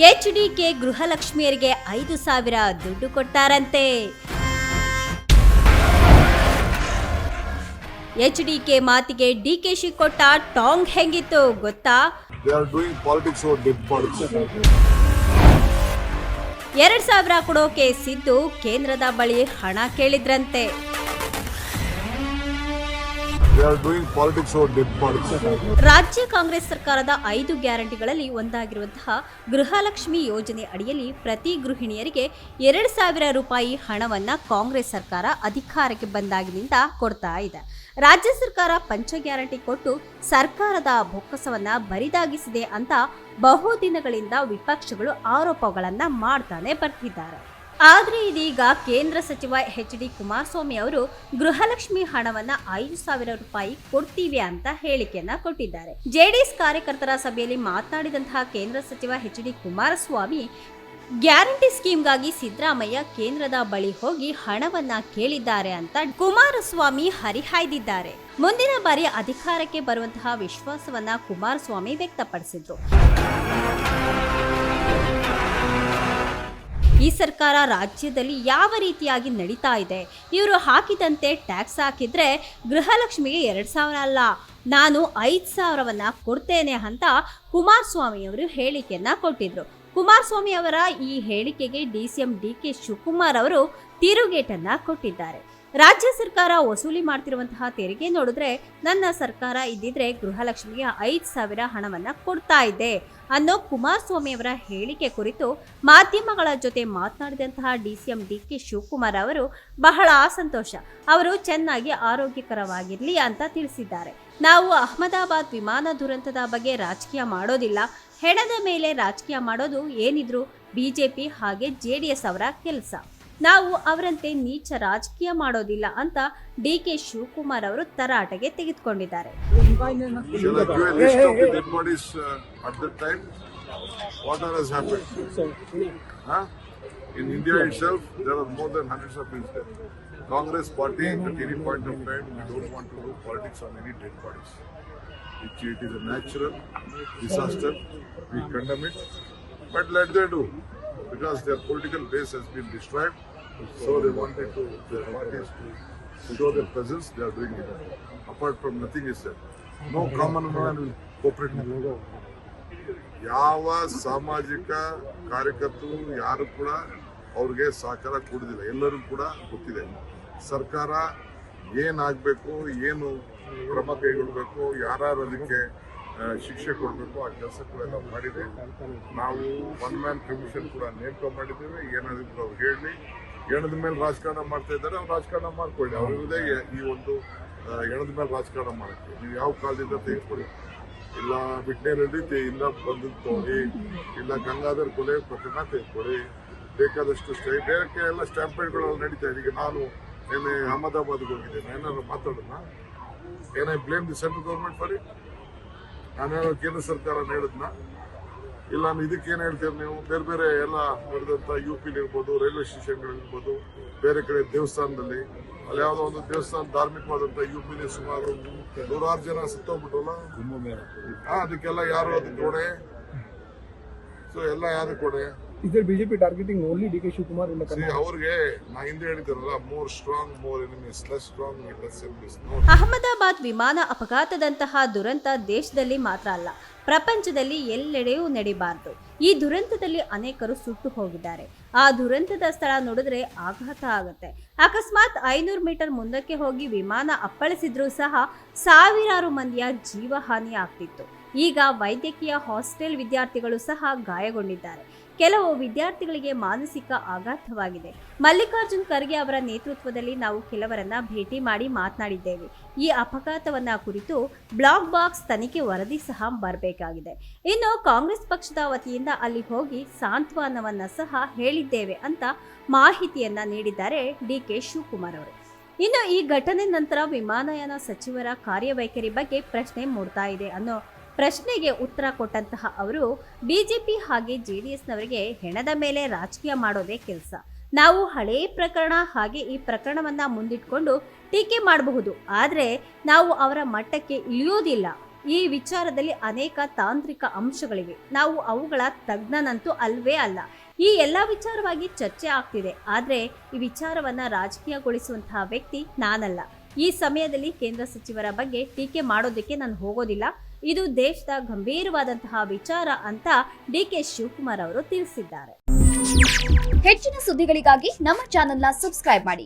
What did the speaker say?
HDK ಗೃಹಲಕ್ಷ್ಮಿಯರಿಗೆ 5,000 ದುಡ್ಡು ಕೊಟ್ಟಾರಂತೆ. HDK ಮಾತಿಗೆ ಡಿಕೆಶಿ ಕೊಟ್ಟ ಟಾಂಗ್ ಹೆಂಗಿತ್ತು ಗೊತ್ತಾ? 2,000 ಕೊಡೋಕೆ ಸಿದ್ದು ಕೇಂದ್ರದ ಬಳಿ ಹಣ ಕೇಳಿದ್ರಂತೆ. ರಾಜ್ಯ ಕಾಂಗ್ರೆಸ್ ಸರ್ಕಾರದ 5 ಗ್ಯಾರಂಟಿಗಳಲ್ಲಿ ಒಂದಾಗಿರುವಂತಹ ಗೃಹಲಕ್ಷ್ಮಿ ಯೋಜನೆ ಅಡಿಯಲ್ಲಿ ಪ್ರತಿ ಗೃಹಿಣಿಯರಿಗೆ 2,000 ರೂಪಾಯಿ ಹಣವನ್ನ ಕಾಂಗ್ರೆಸ್ ಸರ್ಕಾರ ಅಧಿಕಾರಕ್ಕೆ ಬಂದಾಗಿನಿಂದ ಕೊಡ್ತಾ ಇದೆ. ರಾಜ್ಯ ಸರ್ಕಾರ ಪಂಚ ಗ್ಯಾರಂಟಿ ಕೊಟ್ಟು ಸರ್ಕಾರದ ಬೊಕ್ಕಸವನ್ನ ಬರಿದಾಗಿಸಿದೆ ಅಂತ ಬಹುದಿನಗಳಿಂದ ವಿಪಕ್ಷಗಳು ಆರೋಪಗಳನ್ನ ಮಾಡ್ತಾನೆ ಬರ್ತಿದ್ದಾರೆ. ಆದರೆ ಇದೀಗ ಕೇಂದ್ರ ಸಚಿವ ಎಚ್.ಡಿ. ಕುಮಾರಸ್ವಾಮಿ ಅವರು ಗೃಹಲಕ್ಷ್ಮಿ ಹಣವನ್ನ 5,000 ರೂಪಾಯಿ ಕೊಡ್ತೀವಿ ಅಂತ ಹೇಳಿಕೆಯನ್ನ ಕೊಟ್ಟಿದ್ದಾರೆ. ಜೆಡಿಎಸ್ ಕಾರ್ಯಕರ್ತರ ಸಭೆಯಲ್ಲಿ ಮಾತನಾಡಿದಂತಹ ಕೇಂದ್ರ ಸಚಿವ ಎಚ್.ಡಿ. ಕುಮಾರಸ್ವಾಮಿ ಗ್ಯಾರಂಟಿ ಸ್ಕೀಮ್ಗಾಗಿ ಸಿದ್ದರಾಮಯ್ಯ ಕೇಂದ್ರದ ಬಳಿ ಹೋಗಿ ಹಣವನ್ನ ಕೇಳಿದ್ದಾರೆ ಅಂತ ಕುಮಾರಸ್ವಾಮಿ ಹರಿಹಾಯ್ದಿದ್ದಾರೆ. ಮುಂದಿನ ಬಾರಿ ಅಧಿಕಾರಕ್ಕೆ ಬರುವಂತಹ ವಿಶ್ವಾಸವನ್ನ ಕುಮಾರಸ್ವಾಮಿ ವ್ಯಕ್ತಪಡಿಸಿದ್ರು. ಈ ಸರ್ಕಾರ ರಾಜ್ಯದಲ್ಲಿ ಯಾವ ರೀತಿಯಾಗಿ ನಡೀತಾ ಇದೆ, ಇವರು ಹಾಕಿದಂತೆ ಟ್ಯಾಕ್ಸ್ ಹಾಕಿದ್ರೆ ಗೃಹಲಕ್ಷ್ಮಿಗೆ 2,000 ಅಲ್ಲ, ನಾನು 5,000ವನ್ನ ಕೊಡ್ತೇನೆ ಅಂತ ಕುಮಾರಸ್ವಾಮಿ ಅವರು ಹೇಳಿಕೆಯನ್ನ ಕೊಟ್ಟಿದ್ರು. ಕುಮಾರಸ್ವಾಮಿ ಅವರ ಈ ಹೇಳಿಕೆಗೆ ಡಿಸಿಎಂ ಡಿ.ಕೆ. ಶಿವಕುಮಾರ್ ಅವರು ತಿರುಗೇಟನ್ನ ಕೊಟ್ಟಿದ್ದಾರೆ. ರಾಜ್ಯ ಸರ್ಕಾರ ವಸೂಲಿ ಮಾಡ್ತಿರುವಂತಹ ತೆರಿಗೆ ನೋಡಿದ್ರೆ ನನ್ನ ಸರ್ಕಾರ ಇದ್ದಿದ್ರೆ ಗೃಹಲಕ್ಷ್ಮಿಗೆ 5,000 ಹಣವನ್ನ ಕೊಡ್ತಾ ಇದೆ ಅನ್ನೋ ಕುಮಾರಸ್ವಾಮಿ ಅವರ ಹೇಳಿಕೆ ಕುರಿತು ಮಾಧ್ಯಮಗಳ ಜೊತೆ ಮಾತನಾಡಿದಂತಹ ಡಿಸಿಎಂ ಡಿ.ಕೆ. ಶಿವಕುಮಾರ್ ಅವರು ಬಹಳ ಸಂತೋಷ, ಅವರು ಚೆನ್ನಾಗಿ ಆರೋಗ್ಯಕರವಾಗಿರ್ಲಿ ಅಂತ ತಿಳಿಸಿದ್ದಾರೆ. ನಾವು ಅಹಮದಾಬಾದ್ ವಿಮಾನ ದುರಂತದ ಬಗ್ಗೆ ರಾಜಕೀಯ ಮಾಡೋದಿಲ್ಲ, ಹೆಣದ ಮೇಲೆ ರಾಜಕೀಯ ಮಾಡೋದು ಏನಿದ್ರು ಬಿಜೆಪಿ ಹಾಗೆ ಜೆಡಿಎಸ್ ಅವರ ಕೆಲಸ, ನಾವು ಅವರಂತೆ ನೀಚ ರಾಜಕೀಯ ಮಾಡೋದಿಲ್ಲ ಅಂತ ಡಿ.ಕೆ. ಶಿವಕುಮಾರ್ ಅವರು ತರಾಟೆಗೆ ತೆಗೆದುಕೊಂಡಿದ್ದಾರೆ. In India itself, there are more than hundreds of incidents. Congress party, at any point of time, we don't want to do politics on any dead bodies. It is a natural disaster. We condemn it, but let them do, because their political base has been destroyed. So they wanted to, their parties to show their presence. They are doing it. Apart from nothing is said. No common man will cooperate. ಯಾವ ಸಾಮಾಜಿಕ ಕಾರ್ಯಕರ್ತರು ಯಾರು ಕೂಡ ಅವ್ರಿಗೆ ಸಹಕಾರ ಕೊಡುವುದಿಲ್ಲ. ಎಲ್ಲರೂ ಕೂಡ ಗೊತ್ತಿದೆ ಸರ್ಕಾರ ಏನಾಗಬೇಕು, ಏನು ಕ್ರಮ ಕೈಗೊಳ್ಳಬೇಕು, ಯಾರು ಅದಕ್ಕೆ ಶಿಕ್ಷೆ ಕೊಡಬೇಕು, ಆ ಕೆಲಸಗಳೆಲ್ಲ ಮಾಡಿದೆ. ನಾವು 1 ಮ್ಯಾನ್ ಕಮಿಷನ್ ಕೂಡ ನೇಮಕ ಮಾಡಿದ್ದೇವೆ. ಏನಾದ್ರು ಅವ್ರು ಹೇಳಿ ಎಣದ ಮೇಲೆ ರಾಜಕಾರಣ ಮಾಡ್ತಾ ಇದ್ದಾರೆ, ಅವ್ರು ರಾಜಕಾರಣ ಮಾಡ್ಕೊಳ್ಳಿ. ಅವ್ರದೇ ಈ ಒಂದು ಎಣದ ಮೇಲೆ ರಾಜಕಾರಣ ಮಾಡಕ್ಕೆ ನೀವು ಯಾವ ಕಾಲದಿಂದ ತೆಗೆದುಕೊಳ್ಳಿ. ಇಲ್ಲ ಬಿಟ್ನೇರೆಡ್ಡಿ ಇಲ್ಲ ಬಂದದ್ದು ತೋರಿ, ಇಲ್ಲ ಗಂಗಾಧರ್ ಕೊಲೆ ಪ್ರಕರಣ ತೆಗೆದುಕೊಳ್ಳಿ. ಬೇಕಾದಷ್ಟು ಬೇರೆ ಎಲ್ಲ ಸ್ಟ್ಯಾಂಪೇಡ್ಗಳು ನಡೀತಾ ಇದೆ. ಈಗ ನಾನು ಏನೇ ಅಹಮದಾಬಾದ್ಗೆ ಹೋಗಿದ್ದೇನೆ, ಏನಾದ್ರು ಮಾತಾಡೋಣ, ಏನೇ blame the central government for it? ನಾನೇನೋ ಕೇಂದ್ರ ಸರ್ಕಾರ ಹೇಳಿದ್ನ ಇಲ್ಲ, ಇದಕ್ಕೇನು ಹೇಳ್ತೀರಿ ನೀವು? ಬೇರೆ ಬೇರೆ ಎಲ್ಲ ನಡೆದಂಥ UP ಇರ್ಬೋದು, ರೈಲ್ವೆ ಸ್ಟೇಷನ್ಗಳಿರ್ಬೋದು, ಬೇರೆ ಕಡೆ ದೇವಸ್ಥಾನದಲ್ಲಿ, ಅಲ್ಲಿ ಯಾವುದೋ ಒಂದು ದೇವಸ್ಥಾನ ಧಾರ್ಮಿಕವಾದಂಥ UP ಸುಮಾರು 100 ಜನ ಸತ್ತೋಗ್ಬಿಟ್ರಲ್ಲ, ಅದಕ್ಕೆಲ್ಲ ಯಾರು ಅದಕ್ಕೆ ಕೊಡೆ? ಸೊ ಎಲ್ಲ ಯಾರು ಕೊಡೆ? BJP targeting only D K. Shivakumar. ಅವ್ರಿಗೆ ನಾ ಹಿಂದೆ ಹೇಳಿದಾರಲ್ಲ, more strong more enemies, less strong less enemies. Ahmedabad ವಿಮಾನ ಅಪಘಾತದಂತಹ ದುರಂತ ದೇಶದಲ್ಲಿ ಮಾತ್ರ ಅಲ್ಲ, ಪ್ರಪಂಚದಲ್ಲಿ ಎಲ್ಲೆಡೆಯೂ ನಡೀಬಾರದು. ಈ ದುರಂತದಲ್ಲಿ ಅನೇಕರು ಸುಟ್ಟು ಹೋಗಿದ್ದಾರೆ. ಆ ದುರಂತದ ಸ್ಥಳ ನೋಡಿದ್ರೆ ಆಘಾತ ಆಗುತ್ತೆ. ಅಕಸ್ಮಾತ್ 500 ಮೀಟರ್ ಮುಂದಕ್ಕೆ ಹೋಗಿ ವಿಮಾನ ಅಪ್ಪಳಿಸಿದ್ರೂ ಸಹ ಸಾವಿರಾರು ಮಂದಿಯ ಜೀವಹಾನಿ ಆಗ್ತಿತ್ತು. ಈಗ ವೈದ್ಯಕೀಯ ಹಾಸ್ಟೆಲ್ ವಿದ್ಯಾರ್ಥಿಗಳು ಸಹ ಗಾಯಗೊಂಡಿದ್ದಾರೆ. ಕೆಲವು ವಿದ್ಯಾರ್ಥಿಗಳಿಗೆ ಮಾನಸಿಕ ಆಘಾತವಾಗಿದೆ. ಮಲ್ಲಿಕಾರ್ಜುನ್ ಖರ್ಗೆ ಅವರ ನೇತೃತ್ವದಲ್ಲಿ ನಾವು ಕೆಲವರನ್ನ ಭೇಟಿ ಮಾಡಿ ಮಾತನಾಡಿದ್ದೇವೆ. ಈ ಅಪಘಾತವನ್ನ ಕುರಿತು ಬ್ಲಾಕ್ ಬಾಕ್ಸ್ ತನಿಖೆ ವರದಿ ಸಹ ಬರಬೇಕಾಗಿದೆ. ಇನ್ನು ಕಾಂಗ್ರೆಸ್ ಪಕ್ಷದ ವತಿಯಿಂದ ಅಲ್ಲಿ ಹೋಗಿ ಸಾಂತ್ವನವನ್ನ ಸಹ ಹೇಳಿದ್ದೇವೆ ಅಂತ ಮಾಹಿತಿಯನ್ನ ನೀಡಿದ್ದಾರೆ ಡಿ.ಕೆ. ಶಿವಕುಮಾರ್ ಅವರು. ಇನ್ನು ಈ ಘಟನೆ ನಂತರ ವಿಮಾನಯಾನ ಸಚಿವರ ಕಾರ್ಯವೈಖರಿ ಬಗ್ಗೆ ಪ್ರಶ್ನೆ ಮೂಡ್ತಾ ಇದೆ ಅನ್ನೋ ಪ್ರಶ್ನೆಗೆ ಉತ್ತರ ಕೊಟ್ಟಂತಹ ಅವರು ಬಿಜೆಪಿ ಹಾಗೆ ಜೆಡಿಎಸ್ನವರಿಗೆ ಹೆಣದ ಮೇಲೆ ರಾಜಕೀಯ ಮಾಡೋದೇ ಕೆಲಸ. ನಾವು ಹಳೇ ಪ್ರಕರಣ ಹಾಗೆ ಈ ಪ್ರಕರಣವನ್ನ ಮುಂದಿಟ್ಕೊಂಡು ಟೀಕೆ ಮಾಡಬಹುದು, ಆದರೆ ನಾವು ಅವರ ಮಟ್ಟಕ್ಕೆ ಇಳಿಯೋದಿಲ್ಲ. ಈ ವಿಚಾರದಲ್ಲಿ ಅನೇಕ ತಾಂತ್ರಿಕ ಅಂಶಗಳಿವೆ. ನಾವು ಅವುಗಳ ತಜ್ಞನಂತೂ ಅಲ್ವೇ ಅಲ್ಲ. ಈ ಎಲ್ಲ ವಿಚಾರವಾಗಿ ಚರ್ಚೆ ಆಗ್ತಿದೆ. ಆದರೆ ಈ ವಿಚಾರವನ್ನ ರಾಜಕೀಯಗೊಳಿಸುವಂತಹ ವ್ಯಕ್ತಿ ನಾನಲ್ಲ. ಈ ಸಮಯದಲ್ಲಿ ಕೇಂದ್ರ ಸಚಿವರ ಬಗ್ಗೆ ಟೀಕೆ ಮಾಡೋದಕ್ಕೆ ನಾನು ಹೋಗೋದಿಲ್ಲ. ಇದು ದೇಶದ ಗಂಭೀರವಾದಂತಹ ವಿಚಾರ ಅಂತ ಡಿಕೆ ಶಿವಕುಮಾರ್ ಅವರು ತಿಳಿಸಿದ್ದಾರೆ. ಹೆಚ್ಚಿನ ಸುದ್ದಿಗಳಿಗಾಗಿ ನಮ್ಮ ಚಾನೆಲ್ನ ಸಬ್ಸ್ಕ್ರೈಬ್ ಮಾಡಿ.